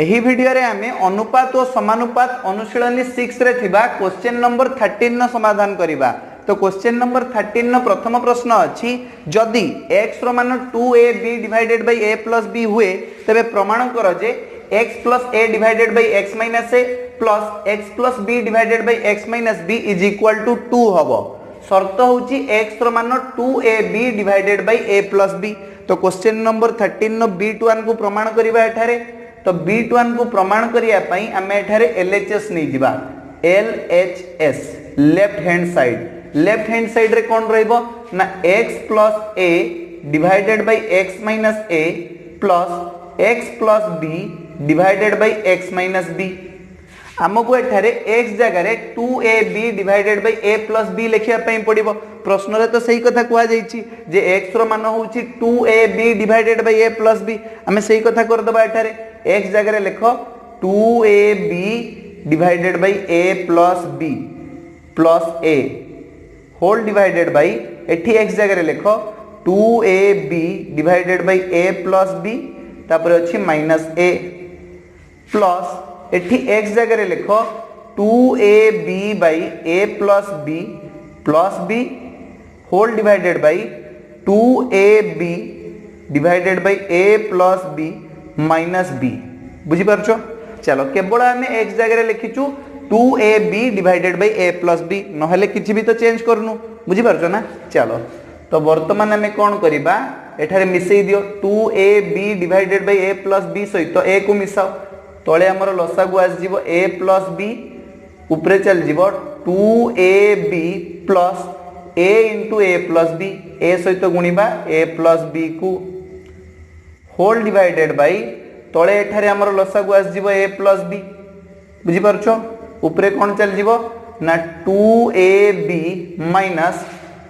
एही वीडियो रे आमे अनुपात और समानुपात अनुशीलनी 6 रे थिबा क्वेश्चन नंबर 13 समाधान करिबा। तो क्वेश्चन नंबर 13 प्रथम प्रश्न अछि जदि x रो मान 2ab divided by a plus b हुए तबे प्रमाण कर जे x plus a divided by x minus a plus x plus b divided by x minus b is equal to 2 हबो। शर्त होची x रो मान 2ab divided by a plus b। तो क्वेश्चन नंबर 13 b21 को प्रमाण करिबा एठारे। तो b21 को प्रमाण करिया पई हमें एठारे LHS नहीं जिबा। LHS लेफ्ट हैंड साइड रे कोन रहइबो ना x plus a divided by x minus a plus x plus b divided by x minus b। हमको एठारे x जगह रे 2ab divided by a plus b लिखिया पई पड़िबो। प्रश्न रे तो सही कथा कुआ जाईची जे x रो मान होची 2ab divided by a plus b। हमें सही कथा कर दबा एठारे x जगह रे लिखो 2ab divided by a plus b plus a whole divided by एठी x जगह रे लिखो 2ab divided by a plus b तापर अछि माइनस a प्लस एठी x जगह रे लिखो 2ab by a plus b whole divided by 2ab divided by a plus b minus b। बुझी परछो। चलो केवल हमें x जगह रे लिखिचु 2ab divided by a plus b नहले किछि भी तो चेंज करनु। बुझी परछो ना। चलो तो वर्तमान हमें कोन करिबा एठारे मिसई दियो 2ab divided by a plus b सहित a को मिसाओ तळे हमर लसागु आस जीवो a प्लस b ऊपरे चल जीवो 2ab plus a into a plus b a सहित गुणिबा a प्लस b को होल डिवाइडेड बाय तळे एठारे हमर लसागु आस जीवो a प्लस b। बुझी परछो। ऊपरे कोन चल जीवो ना 2ab minus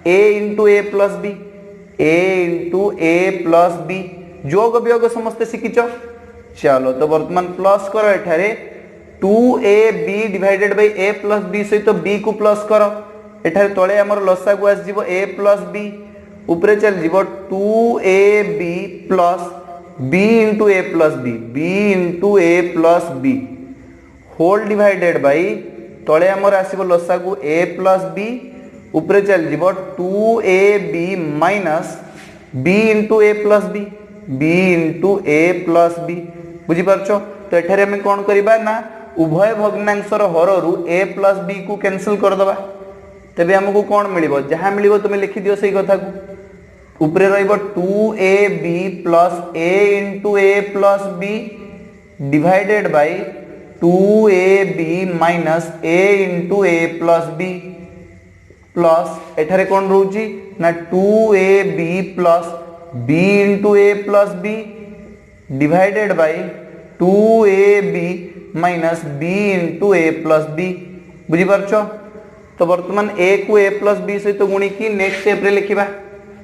a into a plus b a into a plus b जोग वियोग समस्त सिकिचो। चलो तो वर्तमान प्लस करो एठारे 2ab divided by a plus b सहित b को प्लस करो एठारे तळे हमर लसागु आस जीवो a प्लस b ऊपरे चल जीवो 2ab plus b into a plus b into a plus b whole divided by तळे हमर आसीबो लसागु a प्लस b ऊपरे चल जीवो 2ab minus b into a plus b into a plus b। बुझी परछो। तो एठारे हम कोन करिबा ना उभय भग्नांशर हररु a प्लस b को कैंसिल कर दबा तबे हमको कोन मिलिबो जहां मिलिबो तुमे लिखि दियो सही कथा को ऊपरे रहइबो 2ab plus a into a plus b divided by 2ab minus a into a plus b plus एठारे कोन रहउची ना 2ab plus b into a plus b divided by 2ab minus b into a plus b। बुझी परछो। तो वर्तमान a को a plus b सहित गुणी की नेक्स्ट स्टेप रे लिखिबा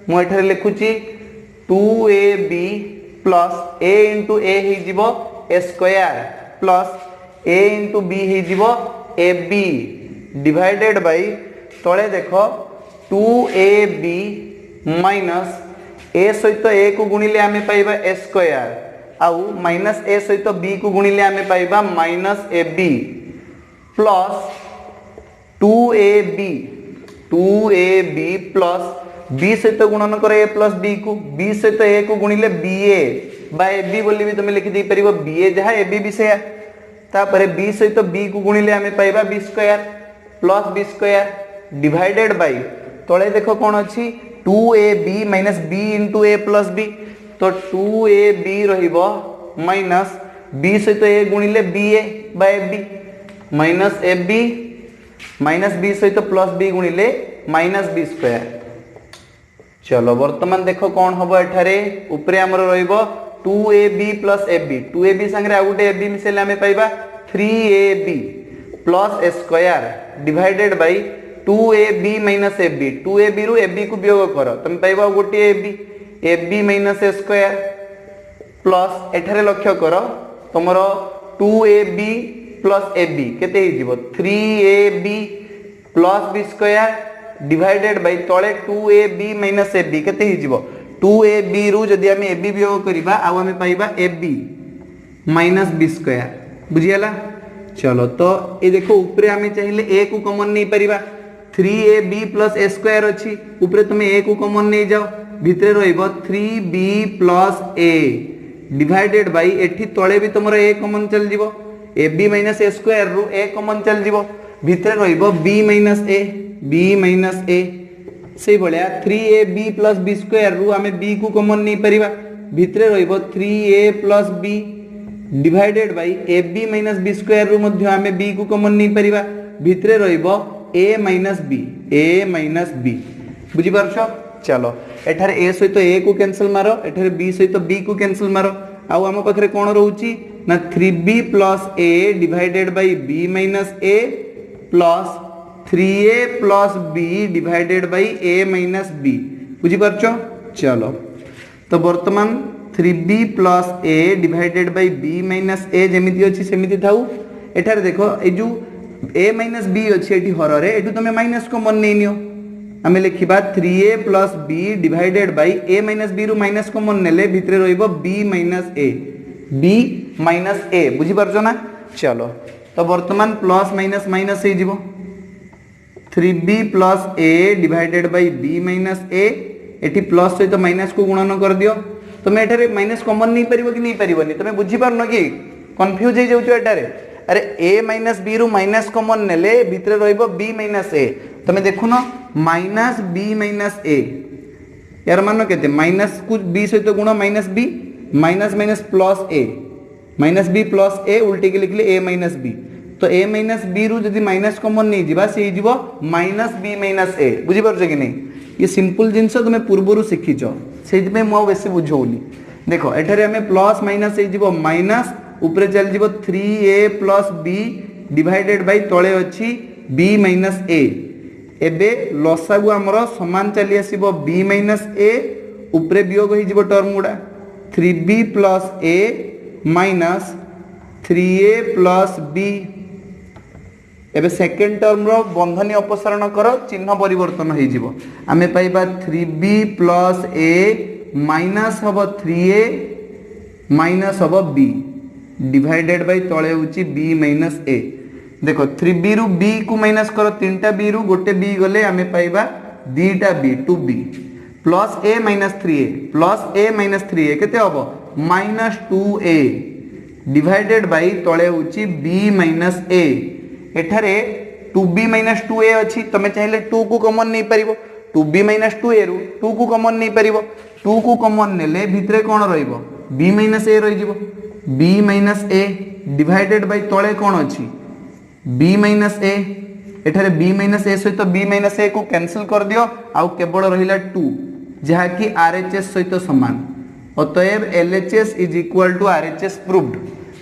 मु एठारे लिखुची 2ab plus a into a हे जीवो a square plus a into b हे जीवो ab डिवाइडेड बाय तळे देखो 2ab माइनस a सहित a को गुणिले आमे पाइबा a स्क्वायर आउ माइनस a सहित b को गुणिले आमे पाइबा minus ab plus 2ab plus b सहित गुणन करे a प्लस b को b सहित a को गुणिले ba बाय b बोली भी तुम लिखि दे परिबो ba जहा ab भी से तापरे b सहित b को गुणिले आमे पाइबा b square plus b square divided by तळे देखो कोन अछि 2ab minus b into a plus b तो 2ab रहिबो माइनस b सहित a गुणिले ba by b minus ab minus b सहित प्लस b गुणिले माइनस b स्क्वायर। चलो वर्तमान देखो कोन हबो एठारे ऊपरे हमर रहिबो 2ab प्लस ab 2ab संगे आ गुटे ab मिसेले हमें पाइबा 3ab plus a square divided by 2ab minus ab 2ab रु ab को वियोग करो तुम पाइबा गोटे ab minus a square plus एठारे लक्ष्य करो तमरो 2ab प्लस ab केते ही जीवो 3ab plus b square divided by तळे 2ab माइनस ab केते ही जीवो 2ab रु जदी हम ab वियोग करिबा आ हम पाइबा ab माइनस बी स्क्वायर बुझीगला। चलो तो ये देखो ऊपर आम चाहिए ए को कॉमन नहीं परिबा 3ab प्लस ए स्क्वायर अच्छी ऊपर तुम ए को कॉमन नहीं जाओ भितर रहिबो 3b plus A divided by एठी तळे भी तुमरो ए कॉमन चल जीवो ab माइनस ए स्क्वायर रु ए कॉमन चल जीवो भितर रहिबो b माइनस ए से भलिया 3ab प्लस b स्क्वायर रु आमे b को कॉमन नहीं परिबा भितर रहिबो 3a plus b divided bye ab minus b square रु मध्य आमे b को कॉमन नहीं परिबा भितर रहिबो a माइनस b बुझी पारछो। चलो एठारे a सहित a को कैंसिल मारो एठारे b सहित b को कैंसिल मारो आउ आम पाखरे कोन रहउची ना 3b plus a divided by b minus a plus 3a plus b divided by a minus b बुझी पारछो। चलो तो वर्तमान 3b plus a divided by b minus a जेमिति अछि सेमिति थाउ एठारे देखो ए जो a माइनस b अच्छी एटी हर रे एटू तुम माइनस कॉमन नहीं नियो आमे लिखिबा 3a plus b divided by a minus b रु माइनस कॉमन नेले भितरे रहइबो b माइनस a बुझी परछो ना। चलो तो वर्तमान प्लस माइनस माइनस हे जिवो 3b plus a divided by b minus a eighty plus सहित माइनस को गुणन कर दियो तुम एठारे माइनस कॉमन नहीं परिबो कि नहीं परिबोनी तुम बुझी पारनो कि कंफ्यूज हे जाउछो एठारे अरे a माइनस b रु माइनस कॉमन नेले भितर रहिबो b माइनस a तमे देखु न माइनस b माइनस a यार मानो केते माइनस को b सहित गुण minus b minus minus plus a minus b plus a उल्टी के लिखले a माइनस b तो a माइनस b रु जदी माइनस कॉमन नहीं जिबा से जिवो माइनस b माइनस a बुझी परछो कि नहीं ये सिंपल जिंस तुमे पूर्वरु सिखिचो सेति पे मो बेसी बुझौली देखो एठारे हमें प्लस माइनस से जिवो माइनस ऊपर चल जीवो 3a plus b divided by तळे अछि b माइनस a एबे लसागु हमरो समान चली आसीबो b माइनस a ऊपर वियोग होई जीवो टर्म गुडा 3b plus a minus 3a plus b एबे सेकंड टर्म रो बंधनी अपसारण करो चिन्ह परिवर्तन होई जीवो आमे पाइबा 3b प्लस a माइनस हबो 3a माइनस हबो b डिवाइडेड बाय तळे होची b माइनस a देखो 3b रु b को माइनस करो तीनटा b रु गोटे b गले आमे पाइबा दीटा b 2b plus a minus 3a केते हबो माइनस 2a डिवाइडेड बाय तळे होची b माइनस a एठारे 2b माइनस 2a अछि तमे चाहिले 2 को कॉमन नहीं परिबो 2b माइनस 2a रु 2 को कॉमन नहीं परिबो 2 को कॉमन नेले भितरे कोन रहिबो b माइनस a रहि जिवो b minus a divided by तळे कोन अछि b माइनस a एठारे b माइनस a सहित b माइनस a को कैंसिल कर दियो आउ केवल रहिला 2 जहा कि RHS सहित समान अतएव LHS is equal to RHS proved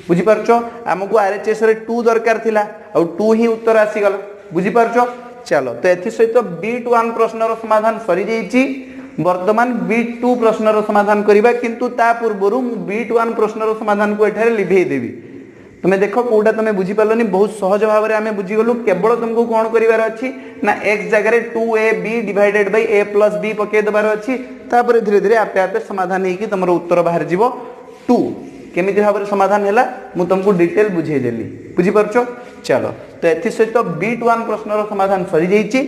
बुझी परछो हमकु RHS रे 2 दरकार थिला आ 2 ही उत्तर आसी गला बुझी परछो। चलो तो एथि सहित बीट 1 प्रश्नर समाधान सरी जाईची वर्तमान बीट 2 प्रश्नर समाधान करिबा किंतु ता पूर्वरु बीट 1 प्रश्नर समाधान को एठारे लिभेई देबी तुमे देखो कोडा तुमे बुझी पालनी बहुत सहज भाव रे आमे बुझी गलु केवल तुमको कोन करिवार अछि ना x जगह रे 2ab divided by a plus b पके दबार अछि तापर धीरे धीरे आपे आपे समाधान हे कि तुमरो उत्तर बाहर जीवो 2 केमिति भाव रे समाधान हैला मु तुमको डिटेल बुझे देली बुझी परछो। चलो तो एथि सहित बीट 1 प्रश्नर समाधान सरी जाईची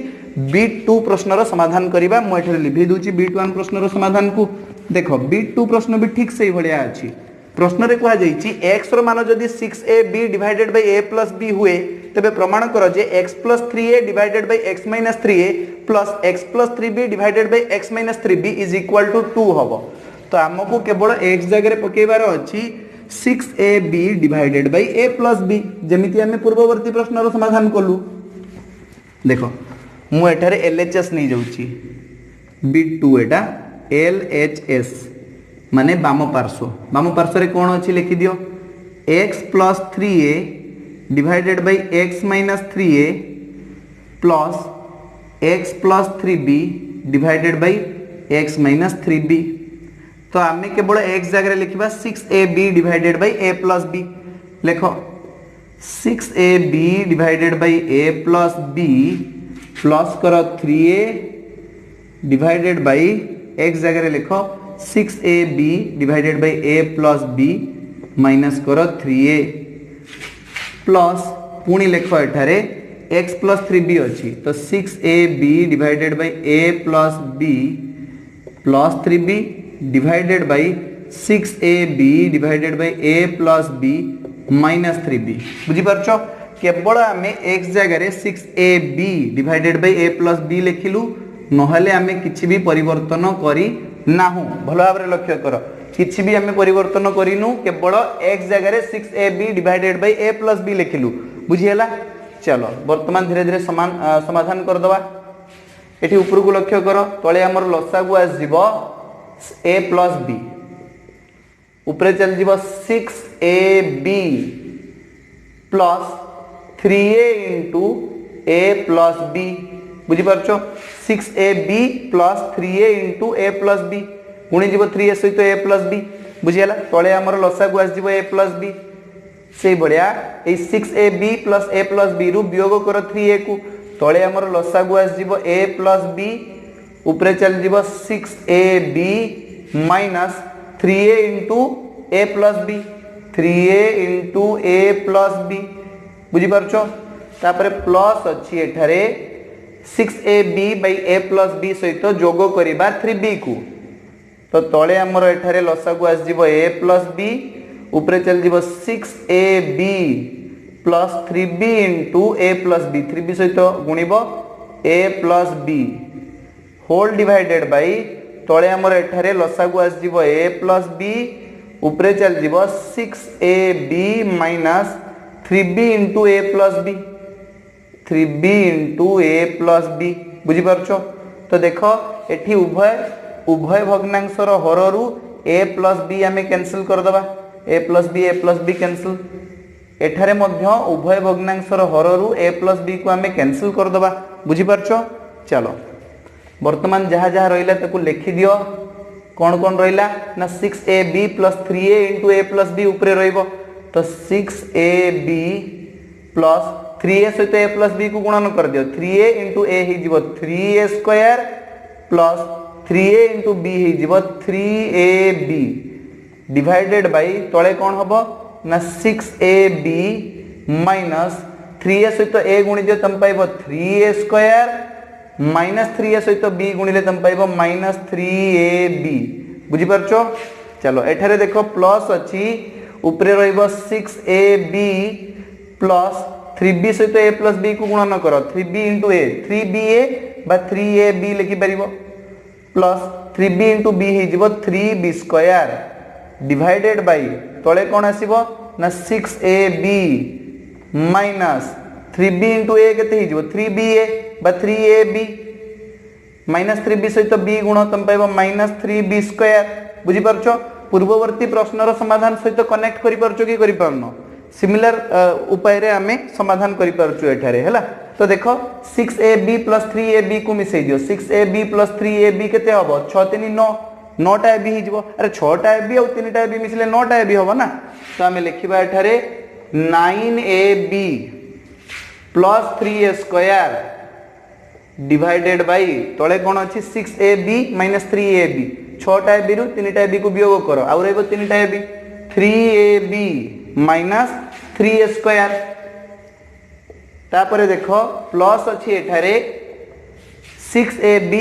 बीट 2 प्रश्नर समाधान करिबा मु एठरे लिभे दोची बीट 1 प्रश्नर समाधान को देखो बीट 2 प्रश्न भी ठीक सही भलिया अछि प्रश्न रे कहा जाईची x रो मान जदी 6ab divided by a plus b हुए तबे प्रमाण करो जे x plus 3a divided by x minus 3a plus x plus 3b divided by x minus 3b is equal to 2 हबो तो हमको केवल x जगह रे पकेबार अछि 6ab divided by a plus b जेमिति हमें पूर्ववर्ती प्रश्न रो समाधान कलु देखो मु एठारे LHS नहीं जाउची बीट 2 एटा LHS माने बाम पार्श्व रे कोन अछि लिखि दियो x plus 3a divided by x minus 3a plus x plus 3b divided by x minus 3b तो आमे केवल x जगह लिखिबा 6ab divided by a plus b लेखो 6ab divided by a plus b plus करो 3a divided by x जगह लिखो 6ab divided by a plus b minus कर 3a plus पुणी लेख एठारे x प्लस 3b अच्छी तो 6ab divided by a plus b plus 3b divided bye 6ab divided by a plus b minus 3b बुझी पारछो केवल आमे x जगह 6ab divided by a plus b लिखिलु नहले आमे किछि भी परिवर्तन करी नाहु भलो भाबरे लक्ष्य कर किछि भी आमे परिवर्तन करिनु केवल x जगह 6ab divided by a plus b लिखिलु बुझिएला चलो वर्तमान धीरे धीरे समाधान कर दवा एठी ऊपर को लक्ष्य कर तळे हमर लसागु आस जीवो a प्लस b ऊपर चल जीवो 6ab plus 3a into a plus b बुझी पारछो 6ab plus 3a into a plus b पुणी जीवो 3a सहित a प्लस b बुझिएला तळे हमर लसागु आस जीवो a प्लस b से बढ़िया ए 6ab plus a plus b रु वियोग कर 3a को तळे हमर लसागु आस जीवो a प्लस b ऊपर चल जीवो 6ab minus 3a into a plus b 3a into a plus b बुझी पारछो तापरे प्लस अछि एठारे 6ab by a plus b सहित जोग करिबा 3b को तो तळे हमर एठारे लसागु आस जीवो a प्लस b ऊपर चल जीवो 6ab plus 3b into a plus b 3b सहित गुणिबो a plus b whole divided by तळे हमर एठारे लसागु आस जीवो a प्लस b ऊपर चल जीवो 6ab minus 3b into a plus b 3b into a plus b बुझी पारछो तो देखो एठी उभय भग्नांशर हर रु a प्लस b आमे कैंसिल कर दबा a प्लस b कैंसिल एठारे मध्य उभय भग्नांशर हर रु a प्लस b को आमे कैंसिल कर दबा बुझी पारछो चलो वर्तमान जहा जहा रहिला ताकू लिखि दियो कौन कौन रहिला ना 6ab plus 3a into a plus b ऊपर रहइबो तो 6ab प्लस 3a सहित a प्लस b को गुणन कर दियो 3a into a ही जीवो 3a square plus 3a into b ही जीवो 3ab डिवाइडेड बाय तळे कोन हबो ना 6ab माइनस 3a सहित a गुणि दियो तम पाइबो 3a स्क्वायर माइनस 3a सहित b गुणिले तम पाइबो माइनस 3ab बुझी पारछो चलो एठारे देखो प्लस अछि ऊपर रहइबो 6ab प्लस 3b सहित a प्लस b को गुणन करो 3b into a 3ba बा 3ab लिखि परिबो प्लस 3b into b ही जीवो 3b स्क्वायर डिवाइडेड बाय तळे कोन आसीबो ना 6ab minus 3b into a केते ही जीवो 3ba बा 3ab माइनस 3b सहित b गुण तम पाइबो माइनस 3b स्क्वायर बुझी पारछो पूर्ववर्ती प्रश्नर समाधान सहित कनेक्ट करि पारछो कि करि पारनो सिमिलर उपाय रे आमे समाधान करि पारछु एठारे हैला तो देखो 6ab प्लस 3ab को मिसै दियो 6ab प्लस 3ab केते हबो 6 3 9 9टा ab ही जीवो अरे 6टा ab और 3टा ab मिसले 9टा ab हबो ना तो आमे लिखिबा एठारे 9ab plus 3a square divided by तळे कोन अछि 6ab माइनस 3ab 6टा ab रु 3टा ab को वियोग करो आ रहइबो 3टा ab 3ab minus 3a square तापरे देखो प्लस अछि एठारे 6ab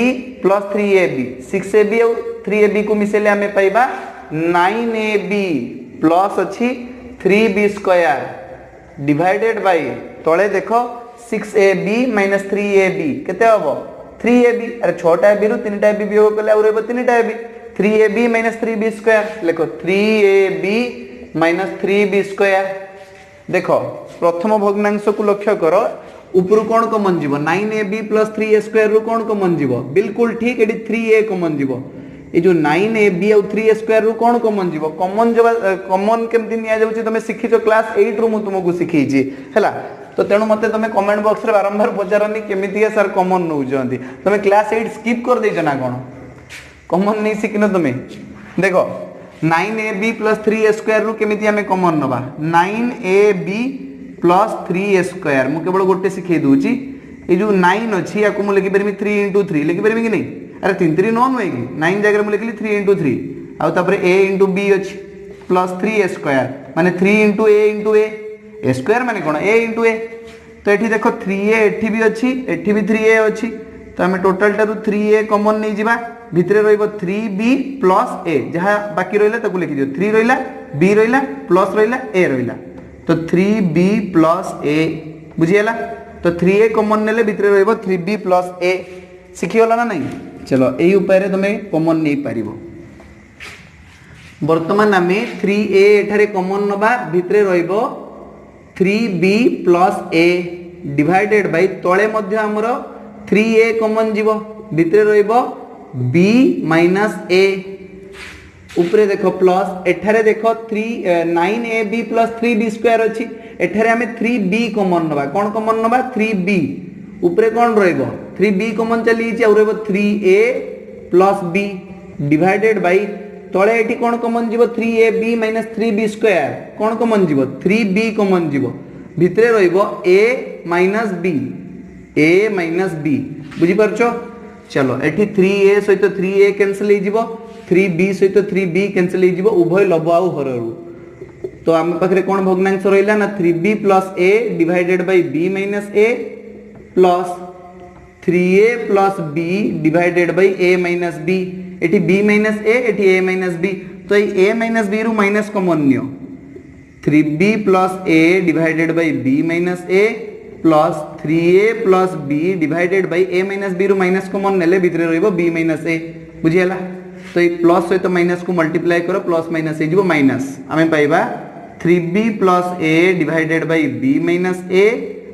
प्लस 3ab 6ab और 3ab को मिसेले हमें पाइबा 9ab प्लस अछि 3b स्क्वायर डिवाइडेड बाय तळे देखो 6ab माइनस 3ab केते हबो 3ab अरे 6टा ab रु 3टा ab वियोग करले और रहइबो 3टा ab 3ab minus 3b square लिखो 3ab माइनस 3b स्क्वायर देखो प्रथम भग्नांश को लक्ष्य करो ऊपर कौन कमन जीवो 9ab प्लस 3a स्क्वायर रु कौन कमन जीवो बिल्कुल ठीक एडी 3a कमन जीवो ए जो 9ab और 3a स्क्वायर रु कौन कमन जीवो कमन केमति निया जाउची तमे सिखिचो क्लास 8 रु मु तुमको सिखैची हैला तो तेणु मते तमे कमेंट बॉक्स रे बारंबार पचारनी केमिति के सर कमन नउजंती तमे क्लास 8 स्किप कर देछ ना कोन कमन नहीं सिखिनो तमे देखो 9ab प्लस 3a स्क्वायर रु केमिति हमें कमन नबा 9ab प्लस 3a स्क्वायर मु केवल गोटे सिखै दूची ए जो 9 अछि या को मु लिखि परमी 3 into 3 लिखि परमी कि नहीं अरे 3 3 9 होई कि 9 जगह मु लिखली 3 into 3 आ तापर a into b अछि प्लस 3a² माने 3 इंटू ए स्क्वायर माने कौन a इंटू ए। तो ये देख 3a एठी भी अच्छी एठी भी 3a अच्छी तो आम टोटाल टारू 3a कॉमन नहीं जावा भितर रहिबो 3b प्लस a जहाँ बाकी रहिला ताकू लिखि दियो 3 रहिला b रहिला प्लस रहिला a रहिला तो 3b प्लस a बुझियला। तो 3a कॉमन नेले भितर रहिबो 3b प्लस a सिखिगला ना नहीं। चलो यही उपाय रे तुमे कॉमन नहीं पारिबो। वर्तमान आम 3a एठारे कॉमन नबा भितर रहिबो 3b plus a divided by तळे मध्य हमर 3a कॉमन जीवो भितर रहिबो b माइनस a ऊपर देखो प्लस एठारे देखो 9ab प्लस 3b² अछि एठारे हमें 3b कॉमन नबा कोन कॉमन नबा 3b ऊपर कोन रहइबो 3b कॉमन चली छि और रहइबो 3a plus b divided by तळे एठी कोन कॉमन जीवो 3ab माइनस 3b² कोन कॉमन जीवो 3b कॉमन जीवो भितरे रहइबो a माइनस b बुझी परछो। चलो एठी 3a सहित 3a कैंसिल हो जीवो 3b सहित 3b कैंसिल हो जीवो उभय लब आउ हररु तो आम पाखरे कोन भग्नांश रहिला ना 3b plus a divided by b minus a plus 3a plus b divided by a minus b एठी b माइनस a एठी a माइनस b तो ये a माइनस b रु minus common neo 3b plus a divided by b minus a plus 3a plus b divided by a minus b रु minus common नेले भितरे रहइबो b minus a बुझियला। तो ये plus सहित minus को मल्टीप्लाई करो plus minus हो माइनस आम पाइबा 3b plus a divided by b minus a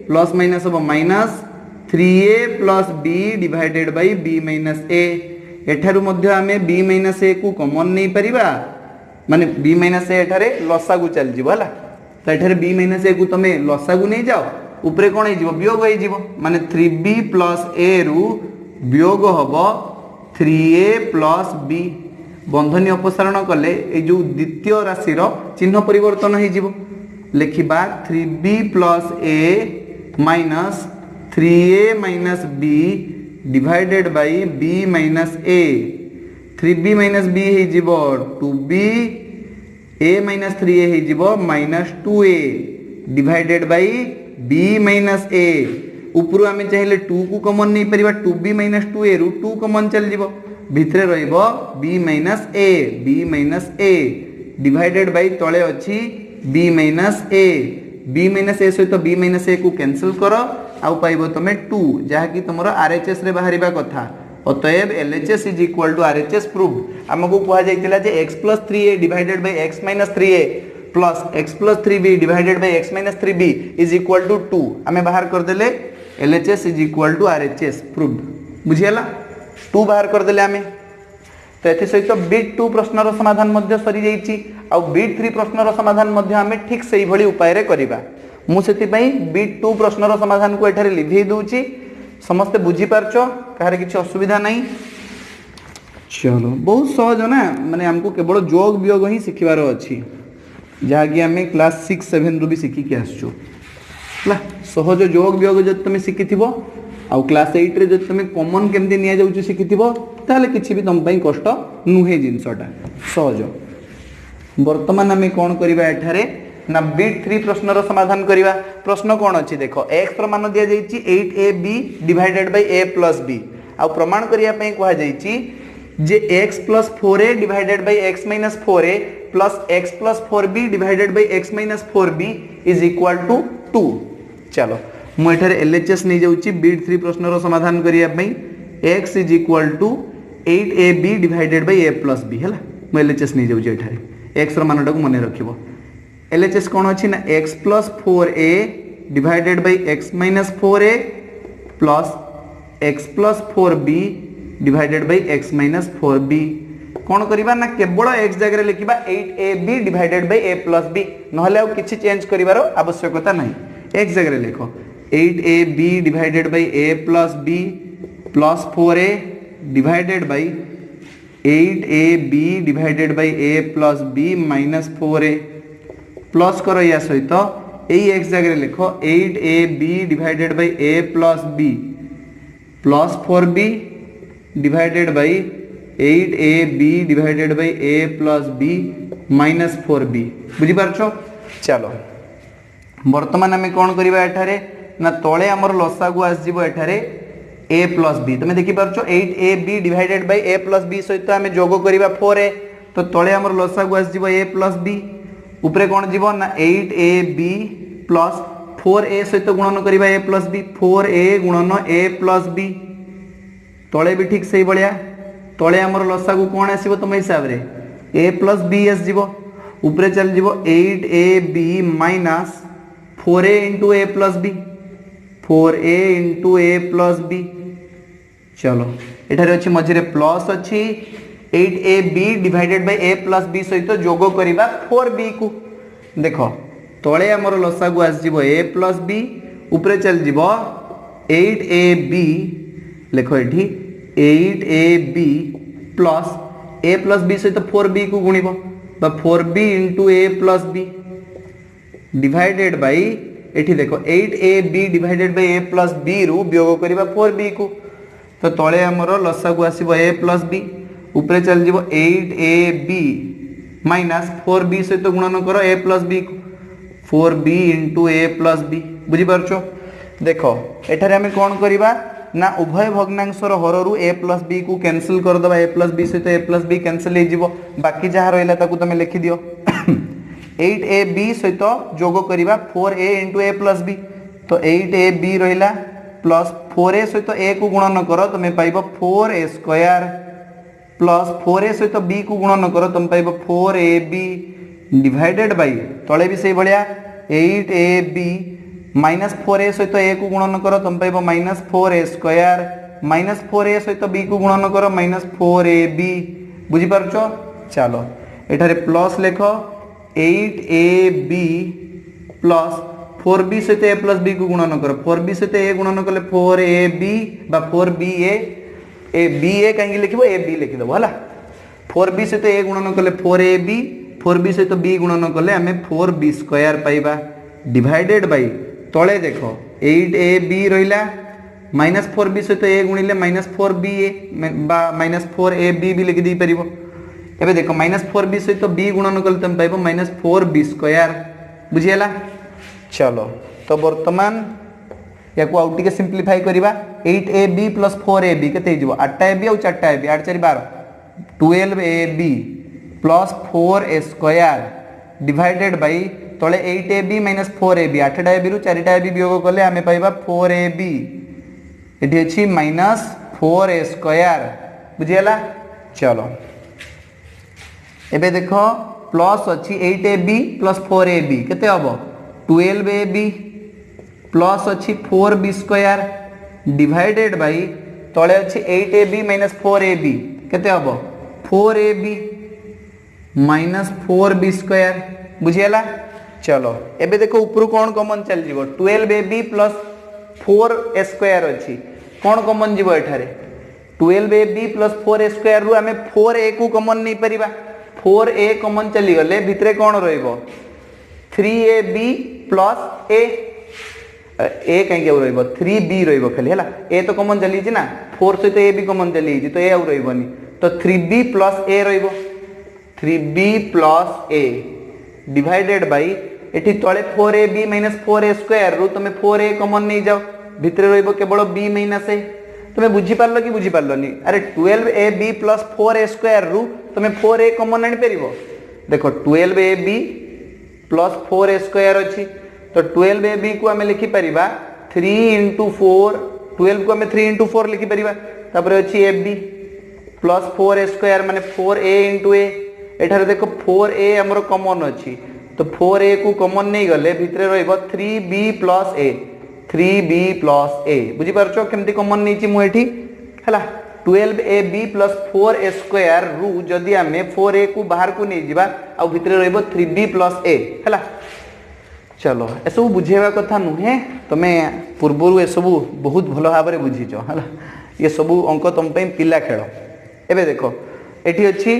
plus minus हम minus 3a plus b divided by b minus a एठारु मध्य आमे b माइनस a को कॉमन नहीं परिबा माने b माइनस a एठारे लसागु चल जिवो हला। तो एठारे b माइनस a को तमे लसागु नहीं जाओ ऊपर कोन हे जिवो वियोग हे जिवो माने 3b प्लस a रु वियोग हबो 3a प्लस b बंधनी अपसारण कले ए जो द्वितीय राशि रो चिन्ह परिवर्तन हो जिवो लिखिबा 3b plus a minus 3a minus b divided by b minus a 3b minus b हे जिवो 2b a माइनस 3a हे जिवो minus 2a divided by b minus a ऊपर आम चाहिए 2 को कॉमन नहीं परिबा 2b माइनस 2a रु 2 कॉमन चल जिवो भितरे रहिबो b minus a divided by तळे अछि b माइनस a सहित b माइनस a को कैंसिल करो आउ पाइबो तमे 2 जहा कि तुमरो RHS रे बाहरिबा कथा अतएव LHS is equal to RHS proved हमको कहा जाइतिला जे x plus 3a divided by x minus 3a plus x plus 3b divided by x minus 3b is equal to 2 हमें बाहर कर देले LHS is equal to RHS proved बुझियला 2 बाहर कर देले हमें। तो एथि सहित बिट 2 प्रश्नर समाधान मध्य सरी जाइछि आ बिट 3 प्रश्नर समाधान मध्य हमें ठीक सही भली उपाय रे करिबा मु सेति पई बिट 2 प्रश्नर समाधान को एठारे लिखि दोछि समस्त बुझी पारछो काहरे किछि असुविधा नाही। चलो बहुत सहज ना माने हमको केवल जोग वियोग ही सिखिबार अछि जहा कि हमें क्लास 6 7 रु भी सिखि के आछो ला सहज जोग वियोग जब तुम शिखिथिबो आ क्लास 8 रे जब तुम कॉमन केमती निया जाउछु शिखिथिबो ताले किछि भी तुम पई कष्ट नुहे जिंसटा सहज। वर्तमान हमें कोन करिबा एठारे ना बिट 3 प्रश्नर समाधान करिबा। प्रश्न कोन अछि देखो x प्रमाण दिया जाइछि 8ab divided by a plus b आ प्रमाण करिया पई कहआ जाइछि जे x plus 4a divided by x minus 4a plus x plus 4b divided by x minus 4b is equal to 2। चलो मु एठारे LHS नहीं जाउछि बिट 3 प्रश्नर समाधान करिया पई x is equal to 8ab divided by a plus b हैला मु LHS नहीं जाउछि एठारे x रो मानटा को मने रखिबो LHS कोन अछि ना x plus 4a divided by x minus 4a plus x plus 4b divided by x minus 4b कोन करिबा ना केवल x जगह रे लिखिबा 8ab divided by a plus b नहले आ किछि चेंज करिवार आवश्यकता नाही x जगह रे लिखो 8ab divided by a plus b plus 4a divided bye 8ab divided by a plus b minus 4a plus करो या सहित यही x जगह लिखो 8ab divided by a plus b plus 4b divided bye 8ab divided by a plus b minus 4b बुझी पारछो। चलो वर्तमान आम कौन करवा एठारे ना तले आमर लसागु आसजिवो एठारे a प्लस b तुम देखि पारछो 8ab divided by a plus b सहित आम जोग करवा 4a तो तले आमर लसागु आसजिवो a प्लस b ऊपर कौन जीवो ना 8ab प्लस 4a सहित गुणन करवा a प्लस b 4a गुणन a प्लस b तले भी ठीक सही भाया तले आमर लसागु कौन आसो तुम हिसाब रे a प्लस b आसजिवो ऊपर चल जीवो 8ab minus 4a into a plus b 4a into a plus b चलो एठारे अच्छी मझे प्लस अच्छी 8ab divided by a plus b सहित जोग करवा 4b को देखो तले आमर लसागु आसजिवो a प्लस b ऊपर चल जीवो 8ab लिखो एठी 8ab plus a plus b सहित 4b को गुणिबो बा 4b into a plus b divided by एठी देखो 8ab divided by a plus b रु वियोग करबा 4b को तो तले हमर लसागु आसीबो a प्लस b ऊपर चल जीवो 8ab माइनस 4b सहित गुणन करो a प्लस b को 4b into a plus b बुझी पारछो। देखो एठारे हमें कौन करबा ना उभय भग्नांशर हररु a प्लस b को कैंसिल कर दबा a प्लस b सहित a प्लस b कैंसिल हो जीवो बाकी जहाँ रहिला ताकू तमे लिखि दियो 8ab सहित जोग करबा 4a into a plus b तो 8ab रहिला प्लस 4a सहित a को गुणन करो तुम पाइबो 4a स्क्वायर प्लस 4a सहित b को गुणन करो तुम पाइबो 4ab डिवाइडेड बाय तले भी सही भाया 8ab माइनस 4a सहित a को गुणन करो तुम पाइबो minus 4a square minus 4a सहित b को गुणन करो माइनस 4ab बुझी पारछो। चलो एठारे प्लस लेखो 8ab प्लस 4b सहित a प्लस b को गुणन करो 4b सहित a गुणन कले 4ab बा 4ba a ba कहीं लिखिबो ab लिखि दबो हला 4b सहित a गुणन कले 4ab 4b सहित b गुणन कले हमें 4b स्क्वायर पाइबा डिवाइडेड बाय तले देखो 8ab रहिला माइनस 4b सहित a गुणिले माइनस 4ba बा माइनस 4ab भी लिखि दी परिबो एबे देखो माइनस 4b सहित b गुणन कले तुम पाइबो माइनस 4b स्क्वायर बुझियला। चलो तो वर्तमान या को आउट के सिंपलीफाई करबा 8ab प्लस 4ab केते हिजबो 8ab और 4ab 8 4 12 12ab plus 4a square divided bye तले 8ab माइनस 4ab 8ab रु 4ab वियोग कले हमें पाइबा 4ab एठी अछि माइनस 4a स्क्वायर बुझियला। चलो एबे देखो प्लस अछि 8ab प्लस 4ab केते हबो 12ab प्लस अच्छी 4b स्क्वायर डिवाइडेड बाय तले अच्छी 8ab माइनस 4ab केते हबो 4ab माइनस 4b स्क्वायर बुझियला। चलो एबे देखो ऊपर कौन कॉमन चल जीवो 12ab प्लस 4a स्क्वायर अच्छी कौन कॉमन जीवो एठारे 12ab प्लस 4a स्क्वायर रु हमें 4a को कॉमन नहीं परिबा 4a कॉमन चली गले भितरे कौन रहइबो 3ab प्लस a कहीं रही 3b रही खाली है a तो कॉमन चली ना 4 सहित a भी कॉमन चली तो a आउ रही तो 3b प्लस a रही 3b plus a divided by एठी तले 4ab माइनस 4a स्क्वायर रु तुम 4a कॉमन नहीं जाओ भितर रही केवल b माइनस a तुम बुझी पारलो कि बुझी पारलोनी अरे 12ab प्लस 4a स्क्वायर रु तुम 4a कॉमन आनी परिबो देखो 12ab प्लस 4a स्क्वायर अच्छी तो 12ab को आम लिखि परिबा 3 इंटू 4 12 को आम 3 इंटू 4 लिखि परिबा तापर अच्छी ab प्लस 4a स्क्वायर माने 4a इंटू a एठारे देखो 4a हमर कॉमन अच्छी तो 4a को कॉमन नहीं गले भितरे रहइबो 3b plus a 3b plus a बुझी पारछो केमती कॉमन नैची मु एठी हला 12ab प्लस 4a स्क्वायर रु जदि आम 4a को बाहर को नहीं जिबा आ भितरे रहइबो 3b प्लस a हला। चलो एसबू बुझेवा कथा नुहे तुम पूर्वर एसबू बहुत भल भाव में बुझीच है ये सबू अंक तुम पिला खेल एबे देखो एठी अच्छी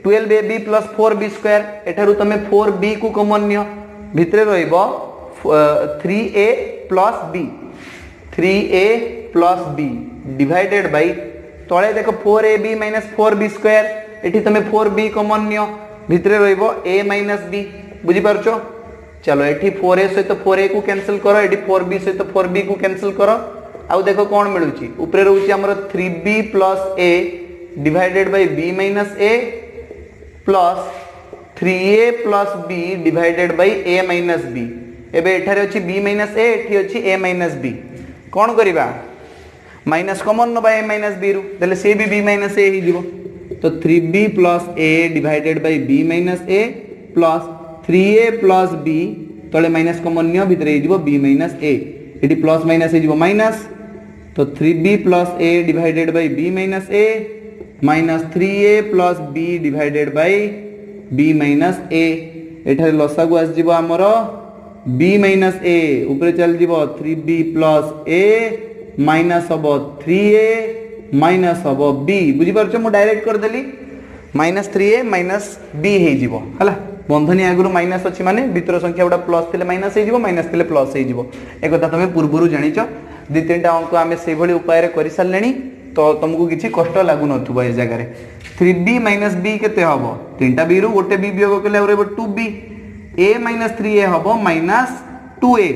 12ab प्लस 4b स्क्वायर एठारू तुम 4b को कॉमन नियो भितरे रहिबो 3a plus b divided bye तले देख 4ab - 4b स्क्वायर एठी तुम 4b कॉमन नियो भितरे रहइबो a - b बुझी पारछो। चलो एठी 4a सहित 4a को कैंसिल करो एठी 4b सहित 4b को कैंसिल करो आउ देखो कोन मिलुची ऊपर रहउची हमर 3b + a divided by b - a plus 3a + b divided by a - b एबे एठारे अछि b - a एठी अछि a - b कोन करिबा माइनस कॉमन न बाय a - b रु देले से भी b - a ही दिबो तो 3b + a divided by b - a plus 3a + b तले माइनस कॉमन नियो भितरे ही दिबो b - a एठी प्लस माइनस ही दिबो माइनस तो 3b + a divided by b - a minus 3a + b divided by b - a एठारे लसागु आस जिवो हमर b - a ऊपर चल जिवो 3b + a माइनस हबो 3a माइनस हबो b बुझी परछो मु डायरेक्ट कर देली -3a - b हे जिवो हला बंधनी आगुरु माइनस अछि माने भीतर संख्या उडा प्लस थिले माइनस हे जिवो माइनस थिले प्लस हे जिवो एक कथा तमे पूर्वरु जानिचो दि तीनटा अंक आमे सेहि भली उपाय रे करि सारलेनी तो तुमको किछि कष्ट लागु नथुबो ए जगह रे 3b - b केते हबो तीनटा b रु गोटे b वियोग केले और 2b a - 3a हबो -2a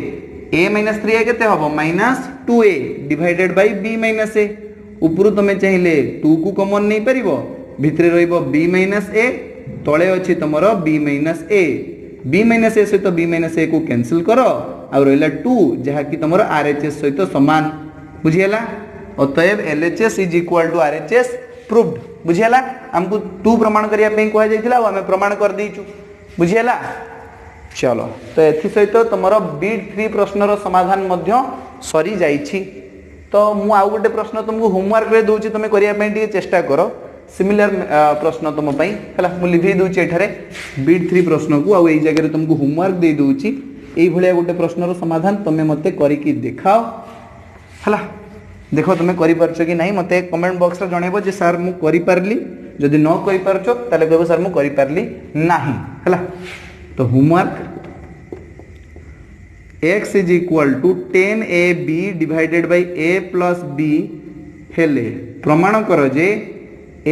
a - 3a केते हबो -2a divided by b - a ऊपर तमे चाहिले 2 को कॉमन नै परिबो भितरे रहइबो b - a तळे अछि तमरो b - a b - a सहित b - a को कैंसिल करो और रहला 2 जहा कि तमरो RHS सहित समान बुझियला अतएव LHS = RHS प्रूव्ड बुझियला हमको 2 प्रमाण करिया पे कोहा जायतिला और हमें प्रमाण कर दीचु बुझियला। चलो तो एथि सहित तमरो बीट 3 प्रश्नर समाधान मध्य सरी जाईछि तो मु आउ गोटे प्रश्न तुमको होमवर्क रे दोछि तमे करिया पे टिके चेष्टा करो सिमिलर प्रश्न तुम पई हला मु लिखि दोछि एठारे बीट 3 प्रश्न को आउ एई जगह रे तुमको होमवर्क दे दोछि एई भलिया गोटे प्रश्नर समाधान तमे मते करि कि देखाओ हला देखो तुम करि परछो कि नहीं मते कमेंट बॉक्स रे जणेबो जे सर मु करि परली जदि न करि परछो ताले कहबो सर मु करि परली नाही हला तो homework x = 10ab divided by a + b हेले प्रमाण करो जे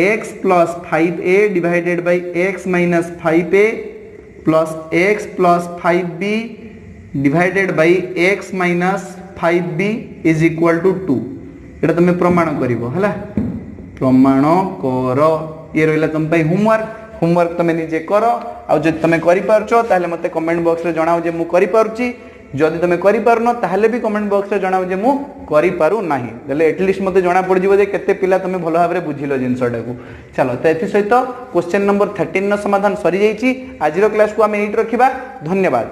x + 5a divided by x - 5a plus x + 5b divided by x - 5b = 2 एटा तुम प्रमाण करिवो हला प्रमाण करो ये रहला तुम पई होमवर्क तुम निजे करो आ जे तुम करि परछो ताले मते कमेंट बॉक्स रे जणाओ जे मु करि परछि जदि तुम करि परनो ताले भी कमेंट बॉक्स रे जणाओ जे मु करि पारु नाही देले एटलीस्ट मते जणा पड़ जिवो जे केते पिला तुम भलो भाबरे बुझिलो जिंसटा को। चलो तो एथि सहित क्वेश्चन नंबर 13 न समाधान सरी जाईची आजिरो क्लास को हम एट रखिबा धन्यवाद।